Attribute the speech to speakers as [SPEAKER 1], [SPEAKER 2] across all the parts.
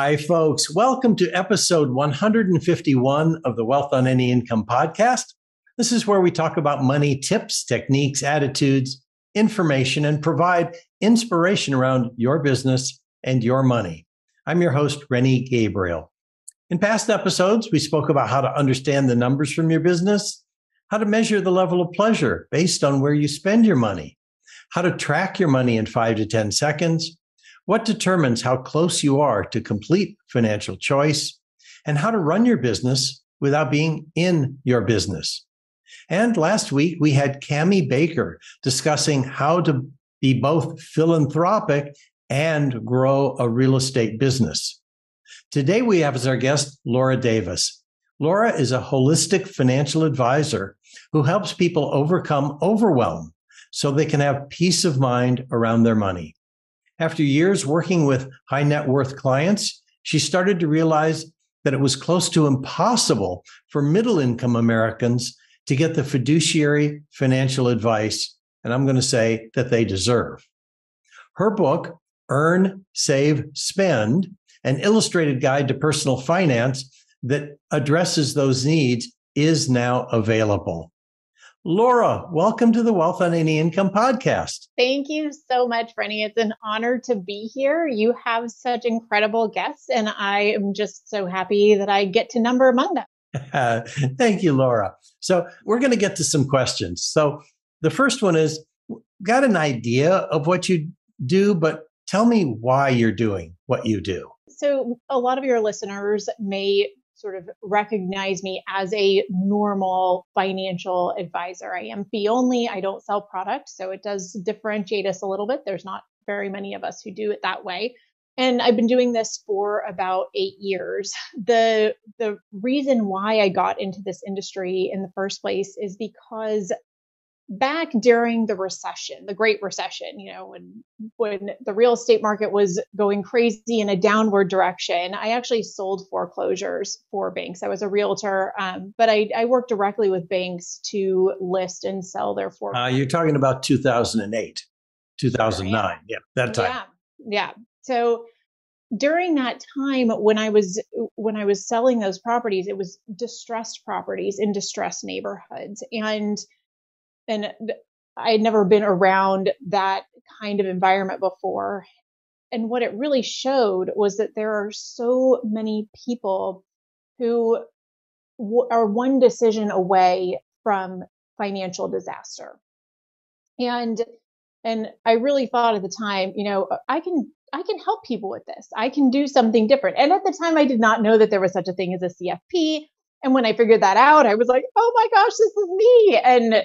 [SPEAKER 1] Hi, folks. Welcome to episode 151 of the Wealth on Any Income podcast. This is where we talk about money tips, techniques, attitudes, information, and provide inspiration around your business and your money. I'm your host, Rennie Gabriel. In past episodes, we spoke about how to understand the numbers from your business, how to measure the level of pleasure based on where you spend your money, how to track your money in 5 to 10 seconds, what determines how close you are to complete financial choice, and how to run your business without being in your business. And last week, we had Cammie Baker discussing how to be both philanthropic and grow a real estate business. Today, we have as our guest, Laura Davis. Laura is a holistic financial advisor who helps people overcome overwhelm so they can have peace of mind around their money. After years working with high net worth clients, she started to realize that it was close to impossible for middle income Americans to get the fiduciary financial advice, and I'm going to say that they deserve. Her book, Earn, Save, Spend, an illustrated guide to personal finance that addresses those needs, is now available. Laura, welcome to the Wealth on Any Income podcast.
[SPEAKER 2] Thank you so much, Rennie. It's an honor to be here. You have such incredible guests, and I am just so happy that I get to number among them.
[SPEAKER 1] Thank you, Laura. So we're going to get to some questions. So the first one is, got an idea of what you do, but tell me why you're doing what you do.
[SPEAKER 2] So a lot of your listeners may sort of recognize me as a normal financial advisor. I am fee only. I don't sell products. So it does differentiate us a little bit. There's not very many of us who do it that way. And I've been doing this for about 8 years. The reason why I got into this industry in the first place is because back during the recession, the Great Recession, when the real estate market was going crazy in a downward direction, I actually sold foreclosures for banks. I was a realtor, but I worked directly with banks to list and sell their foreclosures.
[SPEAKER 1] You're talking about 2008, 2009. Yeah, that time.
[SPEAKER 2] Yeah. So during that time, when I was selling those properties, it was distressed properties in distressed neighborhoods, and I had never been around that kind of environment before. And what it really showed was that there are so many people who are one decision away from financial disaster. And I really thought at the time, I can help people with this. I can do something different. And at the time, I did not know that there was such a thing as a CFP. And when I figured that out, I was like, oh my gosh, this is me.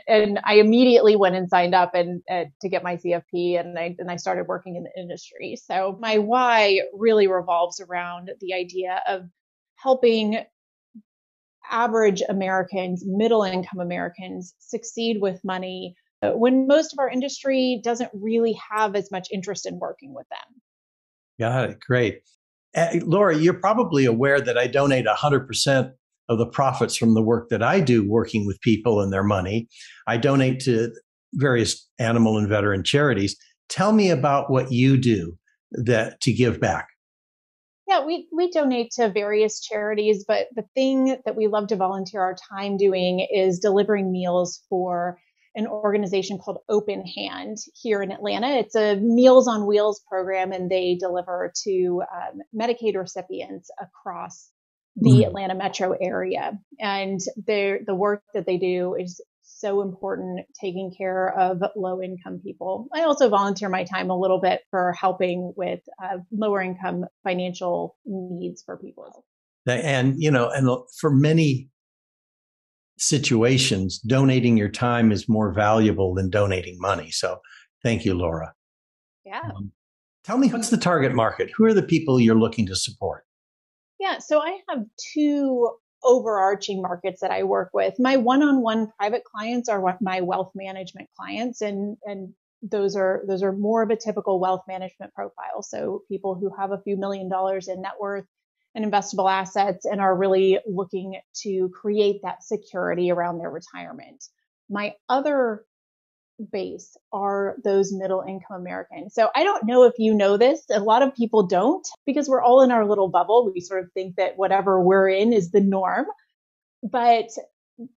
[SPEAKER 2] And I immediately went and signed up to get my CFP, and I started working in the industry. So my why really revolves around the idea of helping average Americans, middle income Americans, succeed with money when most of our industry doesn't really have as much interest in working with them.
[SPEAKER 1] Got it. Great. Laura, you're probably aware that I donate 100% of the profits from the work that I do working with people and their money. I donate to various animal and veteran charities. Tell me about what you do to give back.
[SPEAKER 2] Yeah, we donate to various charities, but the thing that we love to volunteer our time doing is delivering meals for an organization called Open Hand here in Atlanta. It's a Meals on Wheels program, and they deliver to Medicaid recipients across the Atlanta metro area. And the work that they do is so important, taking care of low income people. I also volunteer my time a little bit for helping with lower income financial needs for people.
[SPEAKER 1] And for many situations, donating your time is more valuable than donating money. So thank you, Laura.
[SPEAKER 2] Yeah.
[SPEAKER 1] Tell me, what's the target market? Who are the people you're looking to support?
[SPEAKER 2] Yeah, so I have two overarching markets that I work with. My one-on-one private clients are my wealth management clients, and those are more of a typical wealth management profile. So people who have a few $1 million in net worth and investable assets and are really looking to create that security around their retirement. My other base are those middle income Americans. So I don't know if you know this. A lot of people don't, because we're all in our little bubble. We sort of think that whatever we're in is the norm. But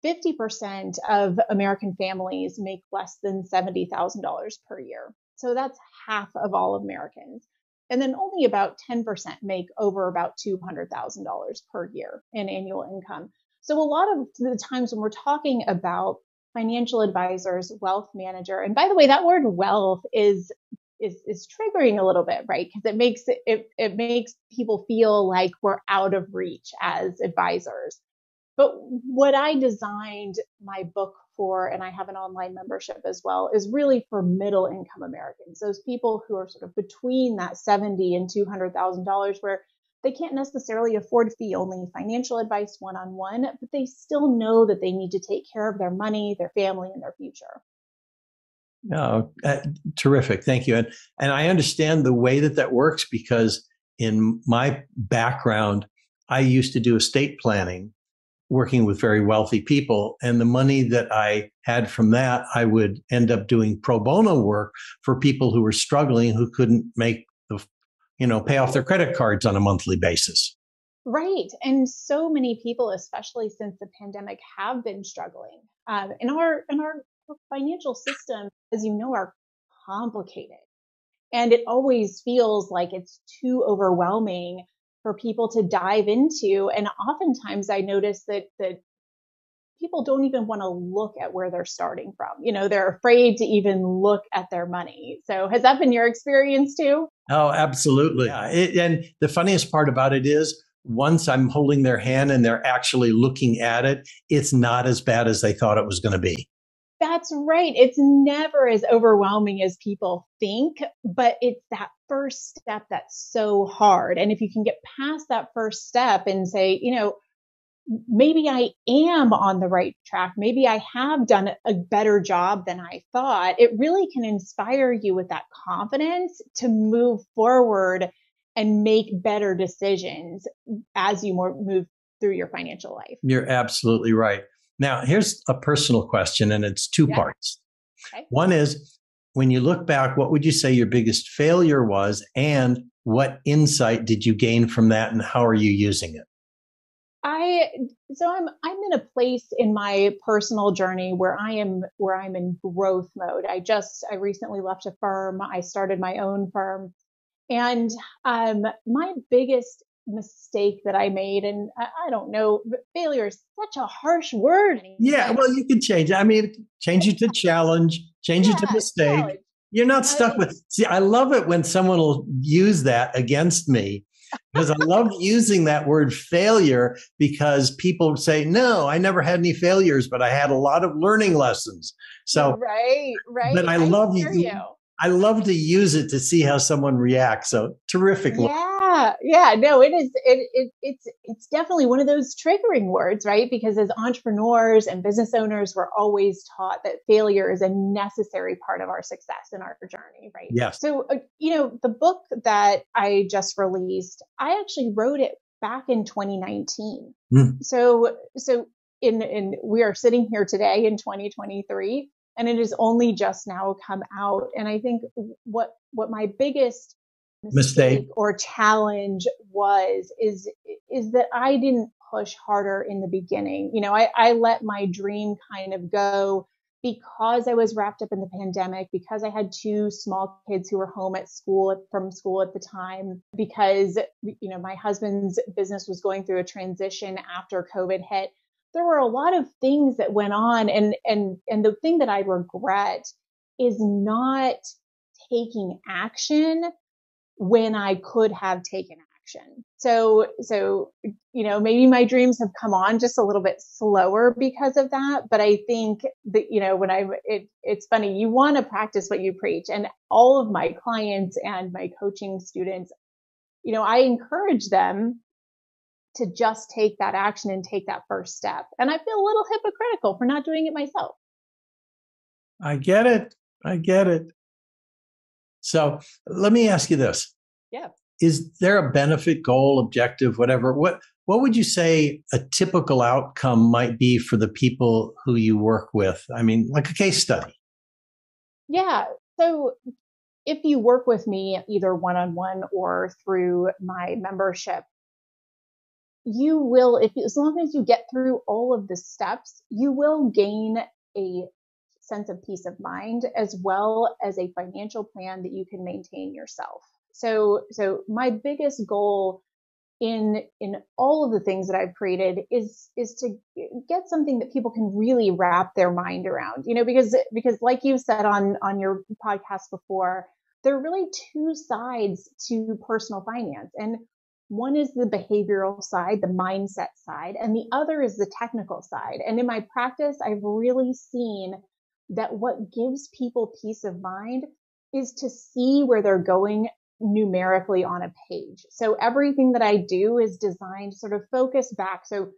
[SPEAKER 2] 50% of American families make less than $70,000 per year. So that's half of all Americans. And then only about 10% make over about $200,000 per year in annual income. So a lot of the times when we're talking about financial advisors, wealth manager, and by the way, that word wealth is triggering a little bit, right? Because it makes people feel like we're out of reach as advisors. But what I designed my book for, and I have an online membership as well, is really for middle income Americans, those people who are sort of between that $70,000 and $200,000, where they can't necessarily afford fee-only financial advice one-on-one, but they still know that they need to take care of their money, their family, and their future.
[SPEAKER 1] Oh, terrific. Thank you. And I understand the way that works, because in my background, I used to do estate planning, working with very wealthy people. And the money that I had from that, I would end up doing pro bono work for people who were struggling, who couldn't make pay off their credit cards on a monthly basis.
[SPEAKER 2] Right. And so many people, especially since the pandemic, have been struggling. And our financial system, as you know, are complicated. And it always feels like it's too overwhelming for people to dive into. And oftentimes I notice that people don't even want to look at where they're starting from. They're afraid to even look at their money. So has that been your experience too?
[SPEAKER 1] Oh, absolutely. Yeah. And the funniest part about it is, once I'm holding their hand and they're actually looking at it, it's not as bad as they thought it was going to be.
[SPEAKER 2] That's right. It's never as overwhelming as people think, but it's that first step that's so hard. And if you can get past that first step and say, maybe I am on the right track, maybe I have done a better job than I thought, it really can inspire you with that confidence to move forward and make better decisions as you move through your financial life.
[SPEAKER 1] You're absolutely right. Now, here's a personal question, and it's two parts. Okay. One is, when you look back, what would you say your biggest failure was, and what insight did you gain from that, and how are you using it?
[SPEAKER 2] I'm in a place in my personal journey where I'm in growth mode. I recently left a firm. I started my own firm, and my biggest mistake that I made, and I don't know, failure is such a harsh word.
[SPEAKER 1] Yeah, well, you can change it. I mean, change it to challenge, change it to mistake. Challenge. You're not stuck with. See, I love it when someone will use that against me, because I love using that word failure, because people say, no, I never had any failures, but I had a lot of learning lessons. So, right. But I love you. I love to use it to see how someone reacts. So terrific.
[SPEAKER 2] Yeah. No, it is. It's definitely one of those triggering words, right? Because as entrepreneurs and business owners, we're always taught that failure is a necessary part of our success in our journey, right?
[SPEAKER 1] Yes.
[SPEAKER 2] So, the book that I just released, I actually wrote it back in 2019. So we are sitting here today in 2023. And it has only just now come out. And I think what my biggest mistake or challenge is that I didn't push harder in the beginning. I let my dream kind of go because I was wrapped up in the pandemic, because I had two small kids who were home from school at the time, because, my husband's business was going through a transition after COVID hit. There were a lot of things that went on. And the thing that I regret is not taking action when I could have taken action. So, maybe my dreams have come on just a little bit slower because of that. But I think that, it's funny, you want to practice what you preach. And all of my clients and my coaching students, I encourage them to just take that action and take that first step. And I feel a little hypocritical for not doing it myself.
[SPEAKER 1] I get it. So let me ask you this.
[SPEAKER 2] Yeah.
[SPEAKER 1] Is there a benefit, goal, objective, whatever? What would you say a typical outcome might be for the people who you work with? I mean, like a case study.
[SPEAKER 2] Yeah. So if you work with me either one-on-one or through my membership, you will, if as long as you get through all of the steps, you will gain a sense of peace of mind as well as a financial plan that you can maintain yourself. So my biggest goal in all of the things that I've created is to get something that people can really wrap their mind around. Because like you said on your podcast before, there are really two sides to personal finance. And one is the behavioral side, the mindset side, and the other is the technical side. And in my practice, I've really seen that what gives people peace of mind is to see where they're going numerically on a page. So everything that I do is designed to sort of focus back. So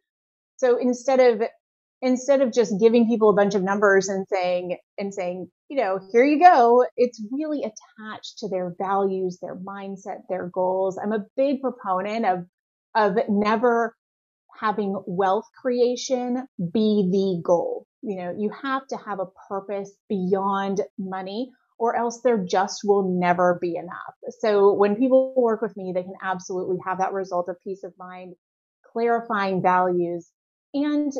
[SPEAKER 2] instead of just giving people a bunch of numbers and saying, here you go, it's really attached to their values, their mindset, their goals. I'm a big proponent of never having wealth creation be the goal. You have to have a purpose beyond money, or else there just will never be enough. So when people work with me, they can absolutely have that result of peace of mind, clarifying values, and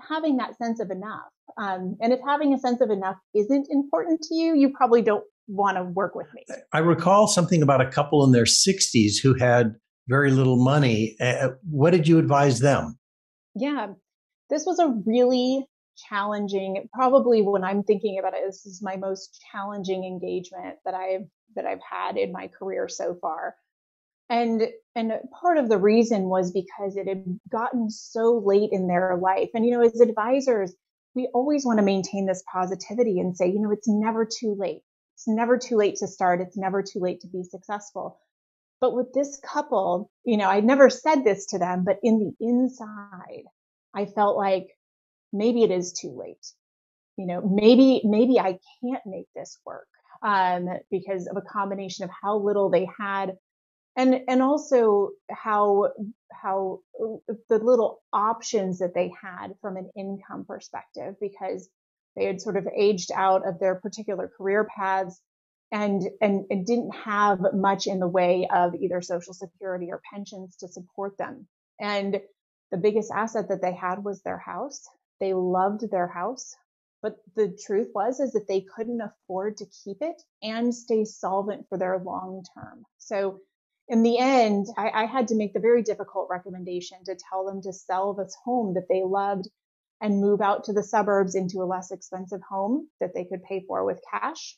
[SPEAKER 2] having that sense of enough. And if having a sense of enough isn't important to you, you probably don't want to work with me.
[SPEAKER 1] I recall something about a couple in their 60s who had very little money. What did you advise them?
[SPEAKER 2] Yeah, this was a really challenging, probably when I'm thinking about it, this is my most challenging engagement that I've had in my career so far. And part of the reason was because it had gotten so late in their life. And, as advisors, we always want to maintain this positivity and say, it's never too late. It's never too late to start. It's never too late to be successful. But with this couple, I never said this to them, but in the inside, I felt like maybe it is too late. Maybe I can't make this work, because of a combination of how little they had, and also how the little options that they had from an income perspective, because they had sort of aged out of their particular career paths and didn't have much in the way of either Social Security or pensions to support them. And the biggest asset that they had was their house. They loved their house, but the truth is that they couldn't afford to keep it and stay solvent for their long term. So in the end, I had to make the very difficult recommendation to tell them to sell this home that they loved and move out to the suburbs into a less expensive home that they could pay for with cash,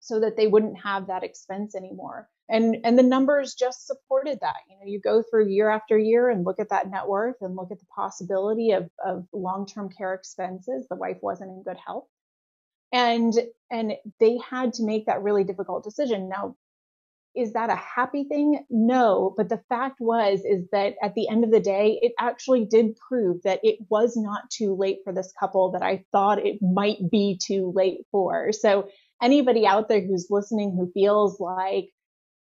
[SPEAKER 2] so that they wouldn't have that expense anymore. And the numbers just supported that. You go through year after year and look at that net worth and look at the possibility of long-term care expenses. The wife wasn't in good health. And they had to make that really difficult decision. Now, is that a happy thing? No. But the fact is that at the end of the day, it actually did prove that it was not too late for this couple that I thought it might be too late for. So anybody out there who's listening who feels like,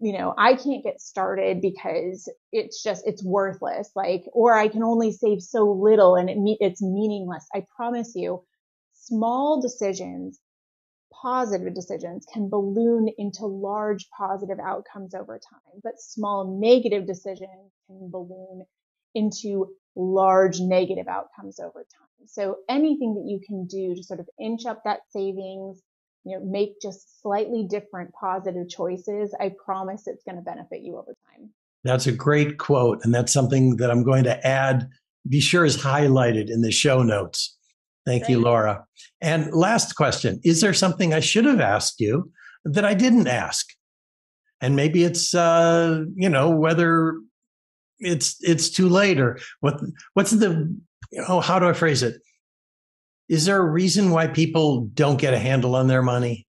[SPEAKER 2] I can't get started because it's worthless, or I can only save so little and it's meaningless. I promise you, small decisions, positive decisions, can balloon into large positive outcomes over time, but small negative decisions can balloon into large negative outcomes over time. So anything that you can do to sort of inch up that savings, make just slightly different positive choices, I promise it's going to benefit you over time.
[SPEAKER 1] That's a great quote. And that's something that I'm going to add, be sure is highlighted in the show notes. Thank you, Laura. And last question, is there something I should have asked you that I didn't ask? And maybe it's, whether it's too late, or what's the, how do I phrase it? Is there a reason why people don't get a handle on their money?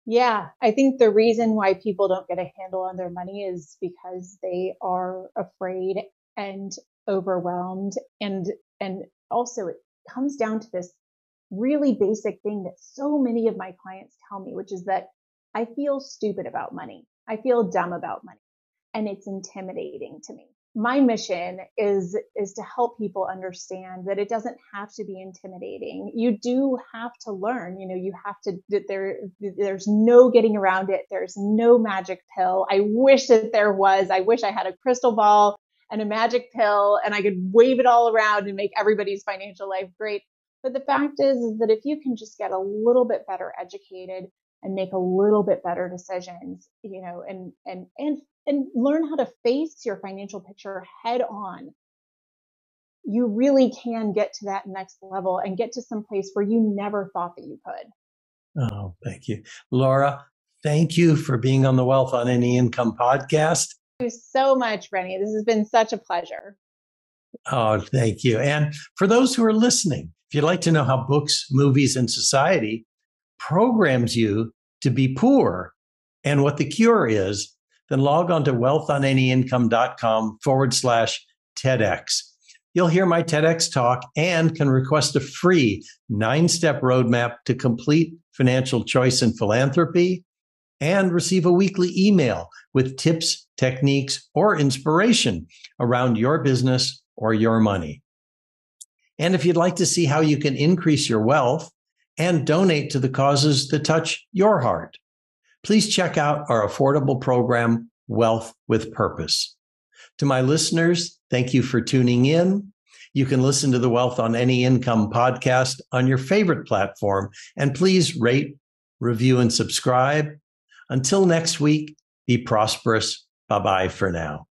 [SPEAKER 2] Yeah, I think the reason why people don't get a handle on their money is because they are afraid and overwhelmed. And also it comes down to this really basic thing that so many of my clients tell me, which is that I feel stupid about money. I feel dumb about money, and it's intimidating to me. my mission is to help people understand that it doesn't have to be intimidating. You do have to learn, you have to, there's no getting around it. There's no magic pill. I wish that there was. I wish I had a crystal ball and a magic pill and I could wave it all around and make everybody's financial life great. But the fact is that if you can just get a little bit better educated and make a little bit better decisions, and learn how to face your financial picture head on, you really can get to that next level and get to some place where you never thought that you could.
[SPEAKER 1] Oh, thank you. Laura, thank you for being on the Wealth on Any Income podcast.
[SPEAKER 2] Thank you so much, Rennie. This has been such a pleasure.
[SPEAKER 1] Oh, thank you. And for those who are listening, if you'd like to know how books, movies, and society programs you to be poor and what the cure is, then log on to wealthonanyincome.com/TEDx. You'll hear my TEDx talk and can request a free 9-step roadmap to complete financial choice and philanthropy, and receive a weekly email with tips, techniques, or inspiration around your business or your money. And if you'd like to see how you can increase your wealth and donate to the causes that touch your heart, please check out our affordable program, Wealth with Purpose. To my listeners, thank you for tuning in. You can listen to the Wealth on Any Income podcast on your favorite platform, and please rate, review, and subscribe. Until next week, be prosperous. Bye-bye for now.